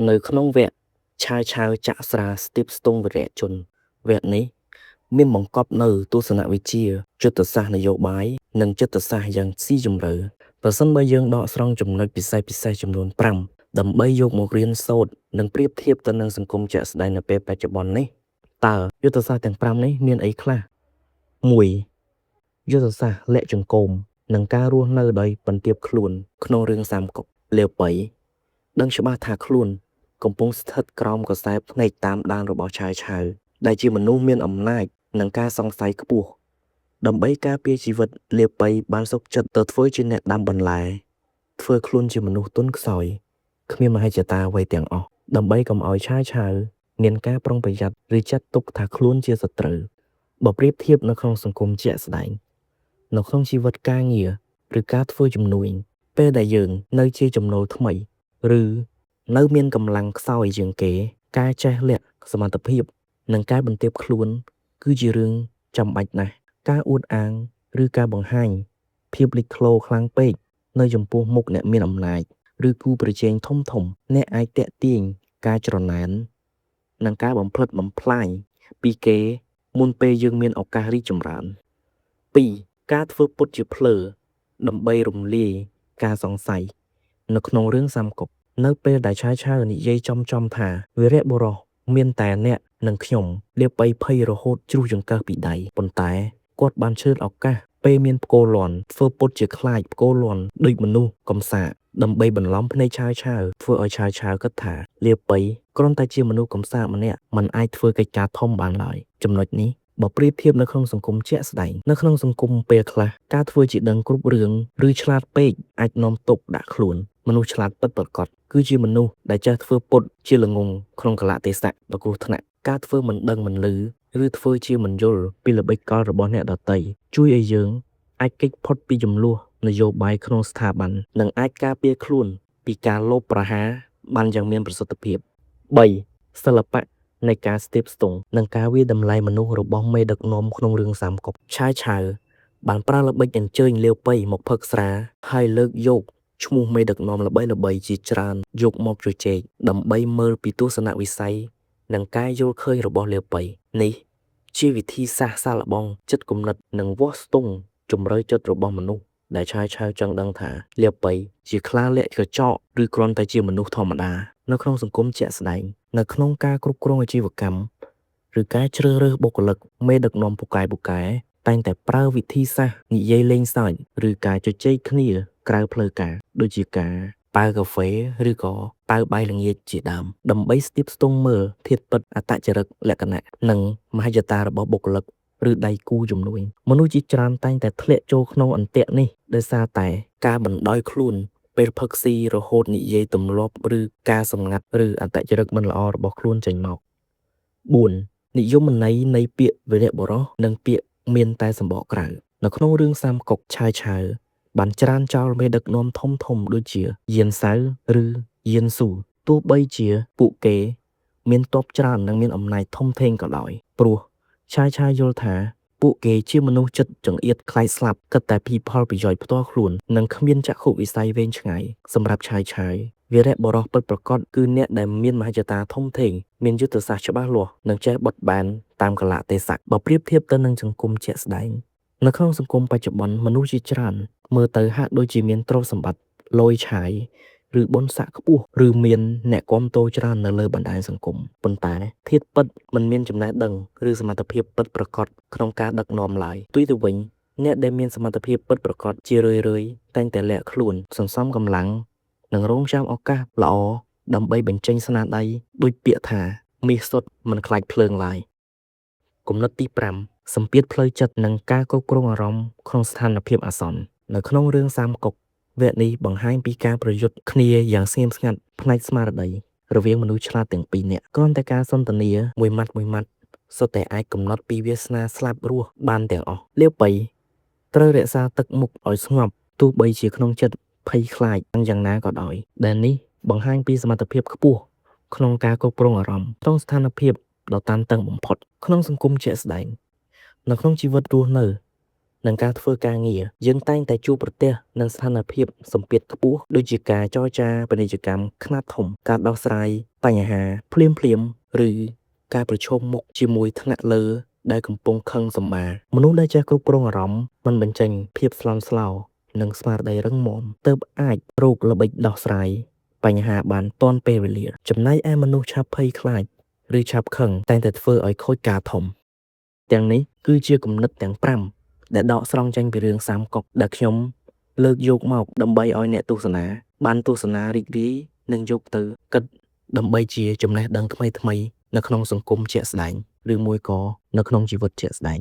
នៅក្នុងវគ្គឆាវឆាវចាក់ស្រាស្ទាបស្ទង់វីរៈជនវគ្គនេះមានបង្កប់នូវទស្សនវិជ្ជាយុទ្ធសាស្ត្រនយោបាយនិងចិត្តសាស្ត្រយ៉ាងស៊ីជម្រៅប្រសិនបើយើងដកស្រង់ចំណុចពិសេសចំនួន5ដើម្បីយកមករៀនសូត្រនិងប្រៀបធៀបទៅនឹងសង្គមជាក់ស្ដែងនៅពេលបច្ចុប្បន្ននេះតើយុទ្ធសាស្ត្រទាំង5នេះមានអីខ្លះ 1. យុទ្ធសាស្ត្រលាក់ចង្កូមនិងការរស់នៅដោយបន្ទាបខ្លួនក្នុងរឿងសាមកុកលាវប៉ៃដឹងច្បាស់ថាខ្លួនកំពុងស្ថិតក្រោមកខ្សែភ្នែកតាមដានរបស់ឆាវឆាវដែលជាមនុស្សមានអំណាចនិងការសង្ស័យខ្ពស់ដើម្បីការពារជីវិតលាវប៉ៃបានសុខចិត្តទៅធ្វើជាអ្នកដាំបន្លែធ្វើខ្លួនជាមនុស្សទន់ខ្សោយគ្មានមហិច្ឆតាអ្វីទាំងអស់ដើម្បីកុំឲ្យឆាវឆាវមានការប្រុងប្រយ័ត្នឬចាត់ទុកថាខ្លួនជាសត្រូវបើប្រៀបធៀបនៅក្នុងសង្គមជាក់ស្ដែងនៅក្នុងជីវិតការងារឬការធ្វើជំនួញពេលដែលយើងនៅជាចំណូលថ្មីឬនៅមានកម្លាំងខ្សោយជាងគេការចេះលាក់សមត្ថភាពនិងការបន្ទាបខ្លួនគឺជារឿងចាំបាច់ណាស់ការអួតអាងឬការបង្ហាញភាពលេចធ្លោខ្លាំងពេកនៅចំពោះមុខអ្នកមានអំណាចឬគូប្រជែងធំអ្នកអាចតាក់ទាញការច្រណែននិងការបំផ្លិចបំផ្លាញពីគេមុនពេលយើងមានឱកាសរីកចម្រើន 2. ការធ្វើពុតជាភ្លើដើម្បីរំលាយការសង្ស័យនៅក្នុងរឿងសាមកុកនៅពេលដែលឆាវឆាវនិយាយចំថាវីរៈបុរសមានតែអ្នកនិងខ្ញុំលាបបីភ័យរហូតជ្រុះចង្កឹះពីដៃប៉ុន្តែគាត់បានឆ្លៀតឱកាសពេលមានផ្គរលាន់ធ្វើពុតជាខ្លាចផ្គរលាន់ដូចមនុស្សកំសាកដើម្បីបន្លំភ្នែកឆាវឆាវធ្វើឲ្យឆាវឆាវគិតថាលាបបីគ្រាន់តែជាមនុស្សកំសាកម្នាក់មិនអាចធ្វើកិច្ចការធំបានឡើយចំណុចនេះបើប្រៀបធៀបនៅក្នុងសង្គមជាក់ស្ដែងនៅក្នុងសង្គមពេលខ្លះការធ្វើជាដឹងគ្រប់រឿងឬឆ្លាតពេកអាចនាំទុកដាក់ខ្លួនមនុស្សឆ្លាតពិតប្រាកដគឺជាមនុស្សដែលចេះធ្វើពុតជាល្ងងក្នុងកលៈទេសៈដ៏គ្រោះថ្នាក់ការធ្វើមិនដឹងមិនឮឬធ្វើជាមិនយល់ពីល្បិចកលរបស់អ្នកដទៃជួយឲ្យយើងអាចគេចផុតពីចំនួននយោបាយក្នុងស្ថាប័ននិងអាចការពារខ្លួនពីការលបប្រហារបានយ៉ាងមានប្រសិទ្ធភាព 3. សិល្បៈនៃការស្ទាបស្ទង់និងការវាយតម្លៃមនុស្សរបស់មេដឹកនាំក្នុងរឿងសាមកុកឆាវឆាវបានប្រើល្បិចអញ្ជើញលាវប៉ៃមកផឹកស្រាហើយលើកយកឈ្មោះមេដឹកនាំល្បីៗជាច្រើនយកមកជជែកដើម្បីមើលពីទស្សនវិស័យនិងការយល់ឃើញរបស់លាវប៉ៃនេះជាវិធីសាស្ត្រសាកល្បងចិត្តគំនិតនិងវាស់ស្ទង់ជំរឿចិត្តរបស់មនុស្សដែលឆាវឆាវចង់ដឹងថាលាវប៉ៃជាខ្លាលាក់កញ្ចក់ឬគ្រាន់តែជាមនុស្សធម្មតានៅក្នុងសង្គមជាក់ស្ដែងនៅក្នុងការគ្រប់គ្រងអាជីវកម្មឬការជ្រើសរើសបុគ្គលិកមេដឹកនាំពូកែតែងតែប្រើវិធីសាស្ត្រនិយាយលេងសើចឬការជជែកគ្នាក្រៅផ្លូវការដូចជាការប៉ាវកាហ្វេឬក៏ប៉ាវបាយល្ងាចជាដើមដើម្បីស្ទាបស្ទង់មើលធាតុពិតអត្តចរិតលក្ខណៈនិងមហិច្ឆតារបស់បុគ្គលិកឬដៃគូជំនួយមនុស្សជាច្រើនតែងតែធ្លាក់ចូលក្នុងអន្ទាក់នេះដោយសារតែការបណ្ដោយខ្លួនពេលផឹកស៊ីរហូតនិយាយទម្លាប់ឬការសម្ងាត់ឬអត្តចរិតមិនល្អរបស់ខ្លួនចេញមក 4. និយមន័យនៃពាក្យវីរៈបុរសនិងពាក្យមានតែសម្បកក្រៅនៅក្នុងរឿងសាមកុកឆាវឆាវបានច្រានចោលមេដឹកនាំធំដូចជាយានសៅឬយានស៊ូទោះបីជាពួកគេមានទ័ពច្រើននិងមានអំណាចធំធេងក៏ដោយព្រោះឆាវឆាវយល់ថាពួកគេជាមនុស្សចិត្តចង្អៀតខ្លាចស្លាប់គិតតែពីផលប្រយោជន៍ផ្ទាល់ខ្លួននិងគ្មានចក្ខុវិស័យវែងឆ្ងាយសម្រាប់ឆាវឆាវវីរៈបុរសពិតប្រាកដគឺអ្នកដែលមានមហិច្ឆតាធំធេងមានយុទ្ធសាស្ត្រច្បាស់លាស់និងចេះបត់បែនតាមកលៈទេសៈបើប្រៀបធៀបទៅនឹងសង្គមជាក់ស្ដែងនៅក្នុងសង្គមបច្ចុប្បន្នមនុស្សជាច្រើនមើលទៅហាក់ដូចជាមានទ្រព្យសម្បត្តិលយឆាយឬបុណ្យស័ក្តិខ្ពស់ឬមានអ្នកគាំទ្រច្រើននៅលើបណ្ដាញសង្គមប៉ុន្តែធាតុពិតមិនមានចំណេះដឹងឬសមត្ថភាពពិតប្រាកដក្នុងការដឹកនាំឡើយផ្ទុយទៅវិញអ្នកដែលមានសមត្ថភាពពិតប្រាកដជារឿយៗតែងតែលាក់ខ្លួនសន្សំកម្លាំងនិងរងចាំឱកាសល្អដើម្បីបញ្ចេញស្នាដៃដូចពាក្យថាមាសសុទ្ធមិនខ្លាចភ្លើងឡើយគំនិតទី5សម្ពាធផ្លូវចិត្តនិងការគ្រប់គ្រងអារម្មណ៍ក្នុងស្ថានភាពអាសន្ននៅក្នុងរឿងសាមកុកវគ្គនេះបង្ហាញពីការប្រយុទ្ធគ្នាយ៉ាងស្ងៀមស្ងាត់ផ្នែកស្មារតីរវាងមនុស្សឆ្លាតទាំងពីរនាក់គ្រាន់តែការសន្ទនាមួយម៉ាត់សុទ្ធតែអាចកំណត់ពីវាសនាស្លាប់រស់បានទាំងអស់លាវប៉ៃត្រូវរក្សាទឹកមុខឲ្យស្ងប់ទោះបីជាក្នុងចិត្តភ័យខ្លាចយ៉ាងណាក៏ដោយដែលនេះបង្ហាញពីសមត្ថភាពខ្ពស់ក្នុងការគ្រប់គ្រងអារម្មណ៍ក្នុងស្ថានភាពដ៏តានតឹងបំផុតក្នុងសង្គមជាក់ស្ដែងនៅក្នុងជីវិតរស់នៅ និងការធ្វើការងារយើងតែងតែជួបប្រទះនឹងស្ថានភាពសម្ពាធខ្ពស់ដូចជាការចរចាពាណិជ្ជកម្មខ្នាតធំការដោះស្រាយបញ្ហាភ្លាមៗឬការប្រឈមមុខជាមួយថ្នាក់លើដែលកំពុងខឹងសម្បារមនុស្សដែលចេះគ្រប់គ្រងអារម្មណ៍មិនបញ្ចេញភាពស្លន់ស្លោនិងស្មារតីរឹងមាំទើបអាចរកល្បិចដោះស្រាយបញ្ហាបានទាន់ពេលវេលាចំណែកឯមនុស្សឆាប់ភ័យខ្លាចឬឆាប់ខឹងតែងតែធ្វើឲ្យខូចការធំទាំងនេះគឺជាគំនិតទាំង5ដែលដកស្រង់ចេញពីរឿងសាមកុកដែលខ្ញុំលើកយកមកដើម្បីឲ្យអ្នកទស្សនាបានទស្សនារីករាយនិងយកទៅគិតដើម្បីជាចំណេះដឹងថ្មីៗនៅក្នុងសង្គមជាក់ស្ដែងឬមួយក៏នៅក្នុងជីវិតជាក់ស្ដែង